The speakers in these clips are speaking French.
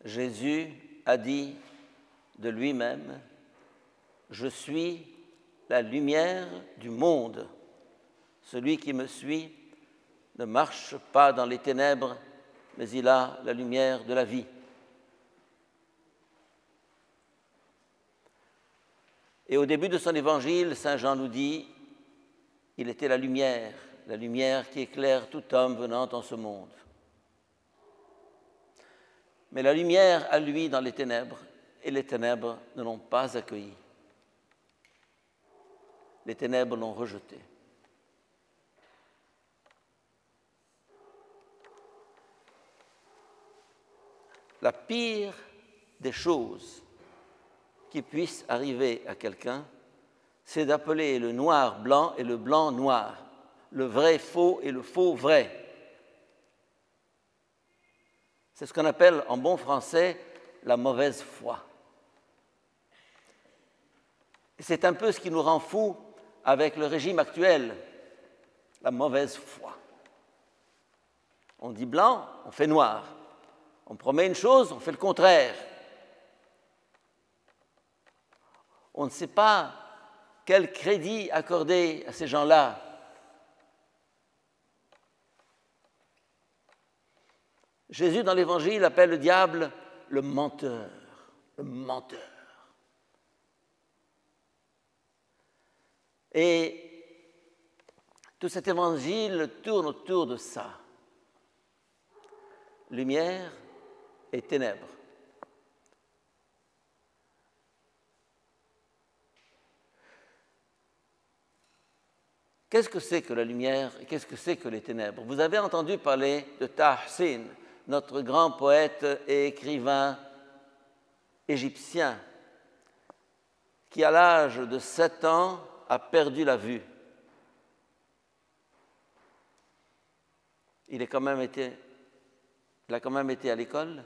Jésus a dit de lui-même, « Je suis la lumière du monde. Celui qui me suit ne marche pas dans les ténèbres, mais il a la lumière de la vie. » Et au début de son évangile, Saint Jean nous dit, il était la lumière qui éclaire tout homme venant en ce monde. Mais la lumière a lui dans les ténèbres, et les ténèbres ne l'ont pas accueilli. Les ténèbres l'ont rejeté. La pire des choses qui puissent arriver à quelqu'un, c'est d'appeler le noir blanc et le blanc noir, le vrai faux et le faux vrai. C'est ce qu'on appelle en bon français la mauvaise foi. C'est un peu ce qui nous rend fous avec le régime actuel, la mauvaise foi. On dit blanc, on fait noir. On promet une chose, on fait le contraire. On ne sait pas quel crédit accorder à ces gens-là. Jésus, dans l'Évangile, appelle le diable le menteur, le menteur. Et tout cet Évangile tourne autour de ça. Lumière et ténèbres. Qu'est-ce que c'est que la lumière et qu'est-ce que c'est que les ténèbres? Vous avez entendu parler de Tahsin, notre grand poète et écrivain égyptien, qui à l'âge de 7 ans a perdu la vue. Il a quand même été à l'école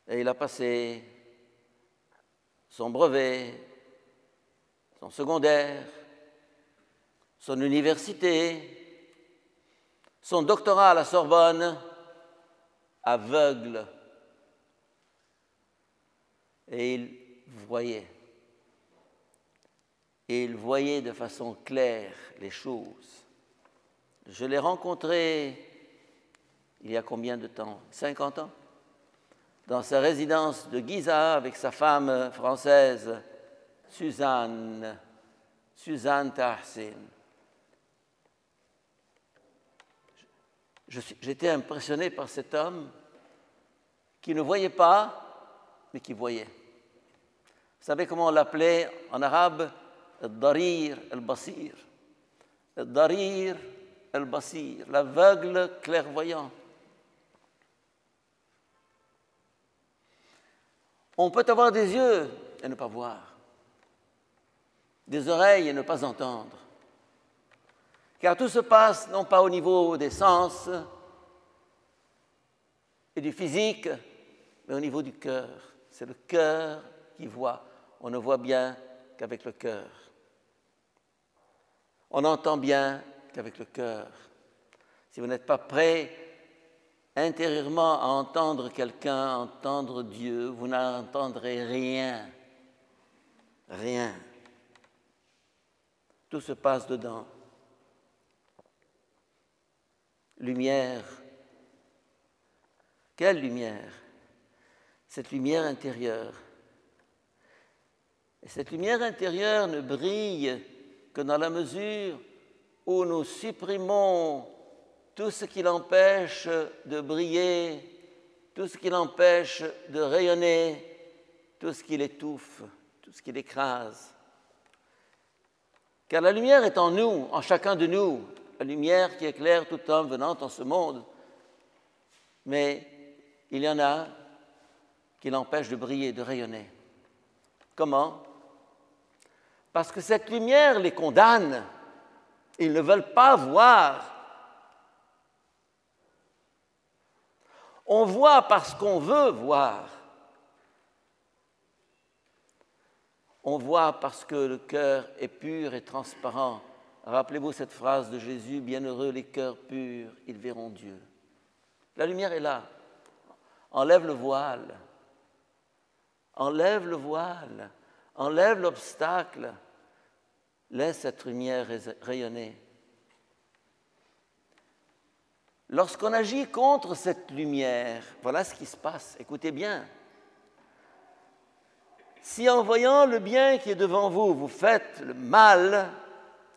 et il a passé son brevet, son secondaire, son université, son doctorat à la Sorbonne, aveugle. Et il voyait. Et il voyait de façon claire les choses. Je l'ai rencontré il y a combien de temps? 50 ans? Dans sa résidence de Giza avec sa femme française, Suzanne Tahsin. J'étais impressionné par cet homme qui ne voyait pas, mais qui voyait. Vous savez comment on l'appelait en arabe? Al-Darir al-Basir. Al-Darir al-Basir, l'aveugle clairvoyant. On peut avoir des yeux et ne pas voir, des oreilles et ne pas entendre. Car tout se passe non pas au niveau des sens et du physique, mais au niveau du cœur. C'est le cœur qui voit. On ne voit bien qu'avec le cœur. On entend bien qu'avec le cœur. Si vous n'êtes pas prêt intérieurement à entendre quelqu'un, à entendre Dieu, vous n'entendrez rien. Rien. Tout se passe dedans. Lumière. Quelle lumière? Cette lumière intérieure. Et cette lumière intérieure ne brille que dans la mesure où nous supprimons tout ce qui l'empêche de briller, tout ce qui l'empêche de rayonner, tout ce qui l'étouffe, tout ce qui l'écrase. Car la lumière est en nous, en chacun de nous, la lumière qui éclaire tout homme venant en ce monde. Mais il y en a qui l'empêchent de briller, de rayonner. Comment? Parce que cette lumière les condamne. Ils ne veulent pas voir. On voit parce qu'on veut voir. On voit parce que le cœur est pur et transparent. Rappelez-vous cette phrase de Jésus, « Bienheureux les cœurs purs, ils verront Dieu ». La lumière est là. Enlève le voile. Enlève le voile. Enlève l'obstacle. Laisse cette lumière rayonner. Lorsqu'on agit contre cette lumière, voilà ce qui se passe. Écoutez bien. Si en voyant le bien qui est devant vous, vous faites le mal,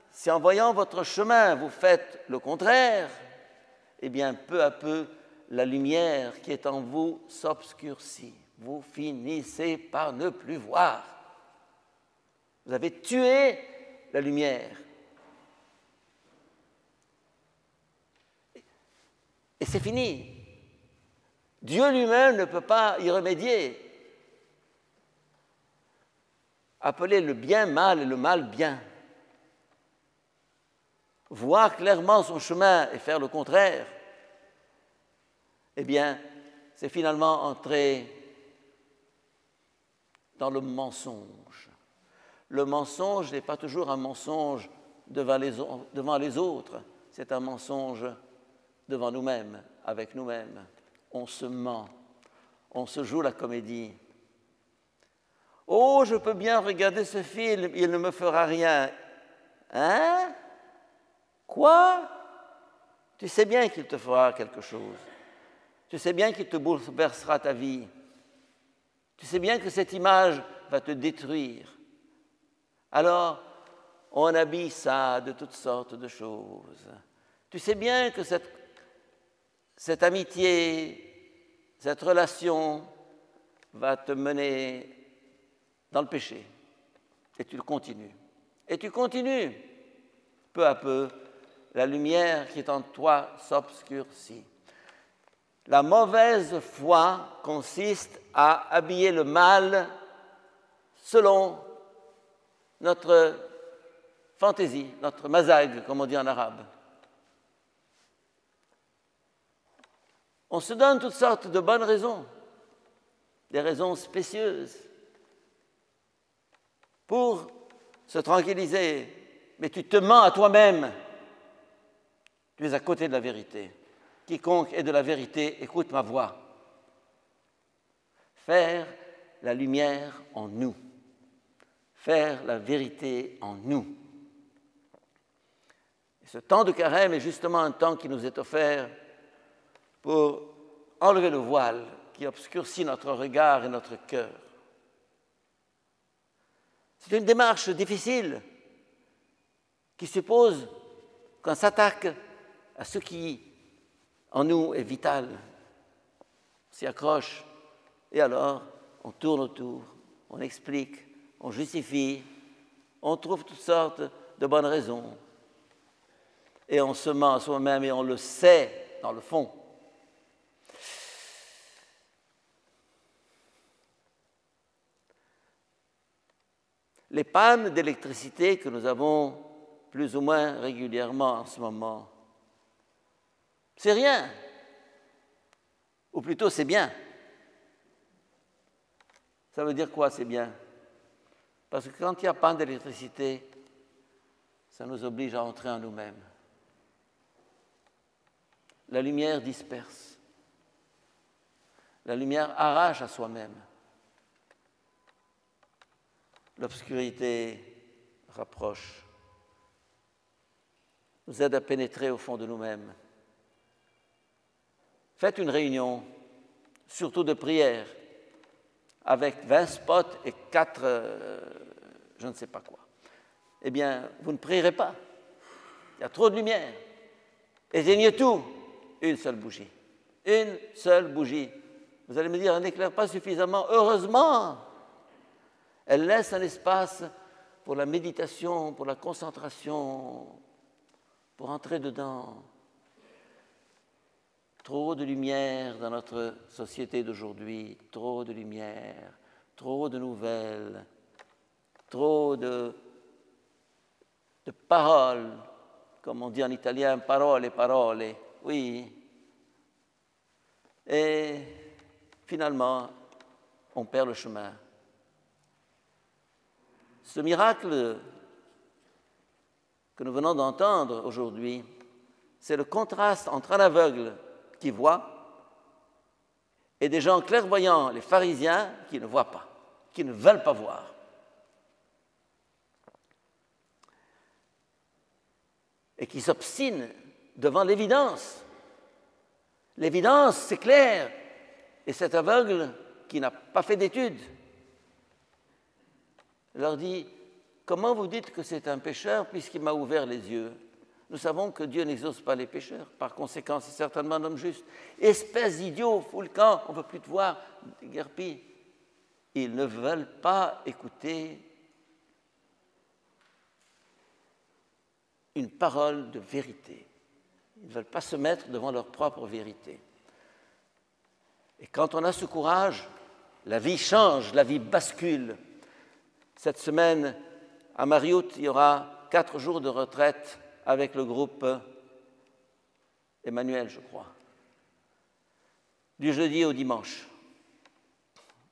si en voyant votre chemin, vous faites le contraire, eh bien, peu à peu, la lumière qui est en vous s'obscurcit. Vous finissez par ne plus voir. Vous avez tué la lumière. Et c'est fini. Dieu lui-même ne peut pas y remédier. Appeler le bien mal et le mal bien. Voir clairement son chemin et faire le contraire, eh bien, c'est finalement entrer dans le mensonge. Le mensonge n'est pas toujours un mensonge devant les autres, c'est un mensonge devant nous-mêmes, avec nous-mêmes. On se ment, on se joue la comédie. Oh, je peux bien regarder ce film, il ne me fera rien. Hein? Quoi? Tu sais bien qu'il te fera quelque chose. Tu sais bien qu'il te bouleversera ta vie. Tu sais bien que cette image va te détruire. Alors, on habille ça de toutes sortes de choses. Tu sais bien que cette amitié, cette relation va te mener dans le péché. Et tu le continues. Et tu continues. Peu à peu, la lumière qui est en toi s'obscurcit. La mauvaise foi consiste à habiller le mal selon notre fantaisie, notre mazag, comme on dit en arabe. On se donne toutes sortes de bonnes raisons, des raisons spécieuses, pour se tranquilliser, mais tu te mens à toi-même. Tu es à côté de la vérité. Quiconque est de la vérité, écoute ma voix. Faire la lumière en nous. Faire la vérité en nous. Et ce temps de carême est justement un temps qui nous est offert pour enlever le voile qui obscurcit notre regard et notre cœur. C'est une démarche difficile qui suppose qu'on s'attaque à ce qui en nous est vital. On s'y accroche et alors on tourne autour, on explique, on justifie, on trouve toutes sortes de bonnes raisons et on se ment à soi-même et on le sait dans le fond. Les pannes d'électricité que nous avons plus ou moins régulièrement en ce moment, c'est rien, ou plutôt c'est bien. Ça veut dire quoi, c'est bien? Parce que quand il y a panne d'électricité, ça nous oblige à entrer en nous-mêmes. La lumière disperse. La lumière arrache à soi-même. L'obscurité rapproche, nous aide à pénétrer au fond de nous-mêmes. Faites une réunion, surtout de prière, avec 20 spots et 4, je ne sais pas quoi. Eh bien, vous ne prierez pas. Il y a trop de lumière. Éteignez tout. Une seule bougie. Une seule bougie. Vous allez me dire, elle n'éclaire pas suffisamment. Heureusement! Elle laisse un espace pour la méditation, pour la concentration, pour entrer dedans. Trop de lumière dans notre société d'aujourd'hui, trop de lumière, trop de nouvelles, trop de paroles, comme on dit en italien, parole, parole, oui. Et finalement, on perd le chemin. Ce miracle que nous venons d'entendre aujourd'hui, c'est le contraste entre un aveugle qui voit et des gens clairvoyants, les pharisiens, qui ne voient pas, qui ne veulent pas voir. Et qui s'obstinent devant l'évidence. L'évidence, c'est clair. Et cet aveugle qui n'a pas fait d'études leur dit, comment vous dites que c'est un pécheur puisqu'il m'a ouvert les yeux? Nous savons que Dieu n'exauce pas les pécheurs. Par conséquent, c'est certainement un homme juste. Espèce d'idiot, fous le camp, on ne veut plus te voir, déguerpis. Ils ne veulent pas écouter une parole de vérité. Ils ne veulent pas se mettre devant leur propre vérité. Et quand on a ce courage, la vie change, la vie bascule. Cette semaine, à Mariout, il y aura 4 jours de retraite avec le groupe Emmanuel, je crois, du jeudi au dimanche.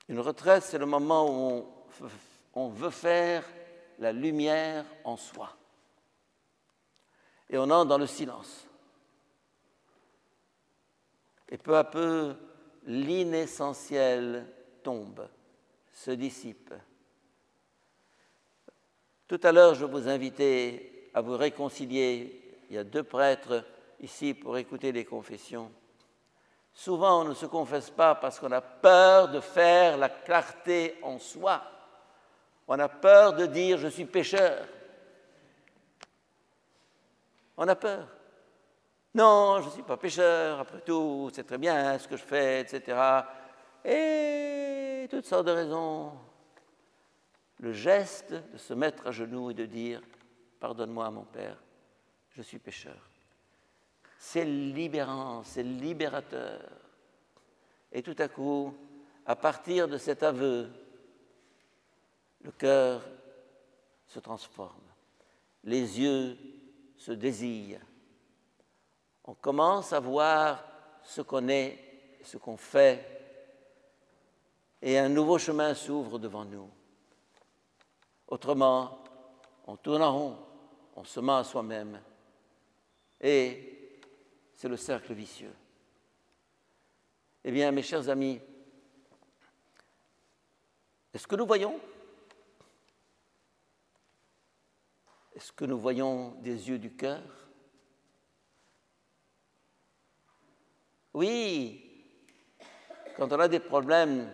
Une retraite, c'est le moment où on veut faire la lumière en soi. Et on entre dans le silence. Et peu à peu, l'inessentiel tombe, se dissipe. Tout à l'heure, je vous invitais à vous réconcilier. Il y a 2 prêtres ici pour écouter les confessions. Souvent, on ne se confesse pas parce qu'on a peur de faire la clarté en soi. On a peur de dire « je suis pécheur ». On a peur. Non, je ne suis pas pécheur, après tout, c'est très bien ce que je fais, etc. Et toutes sortes de raisons. Le geste de se mettre à genoux et de dire « pardonne-moi, mon Père, je suis pécheur ». C'est libérant, c'est libérateur. Et tout à coup, à partir de cet aveu, le cœur se transforme, les yeux se désirent. On commence à voir ce qu'on est, ce qu'on fait, et un nouveau chemin s'ouvre devant nous. Autrement, on tourne en rond, on se ment à soi-même, et c'est le cercle vicieux. Eh bien, mes chers amis, est-ce que nous voyons? Est-ce que nous voyons des yeux du cœur? Oui, quand on a des problèmes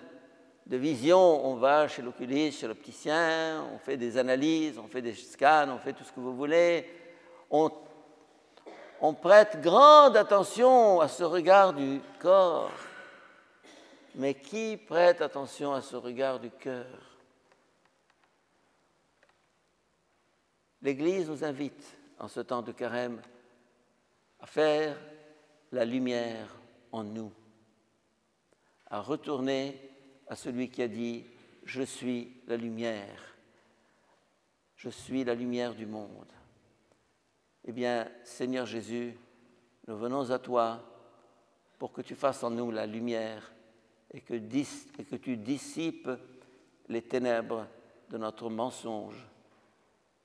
de vision, on va chez l'oculiste, chez l'opticien, on fait des analyses, on fait des scans, on fait tout ce que vous voulez. On prête grande attention à ce regard du corps. Mais qui prête attention à ce regard du cœur? L'Église nous invite, en ce temps de carême, à faire la lumière en nous, à retourner à celui qui a dit « Je suis la lumière, je suis la lumière du monde ». Eh bien, Seigneur Jésus, nous venons à toi pour que tu fasses en nous la lumière et que tu dissipes les ténèbres de notre mensonge,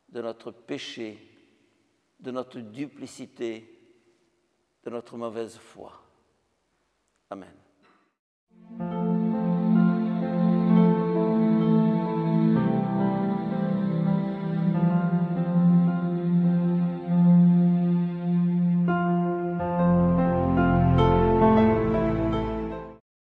de notre péché, de notre duplicité, de notre mauvaise foi. Amen.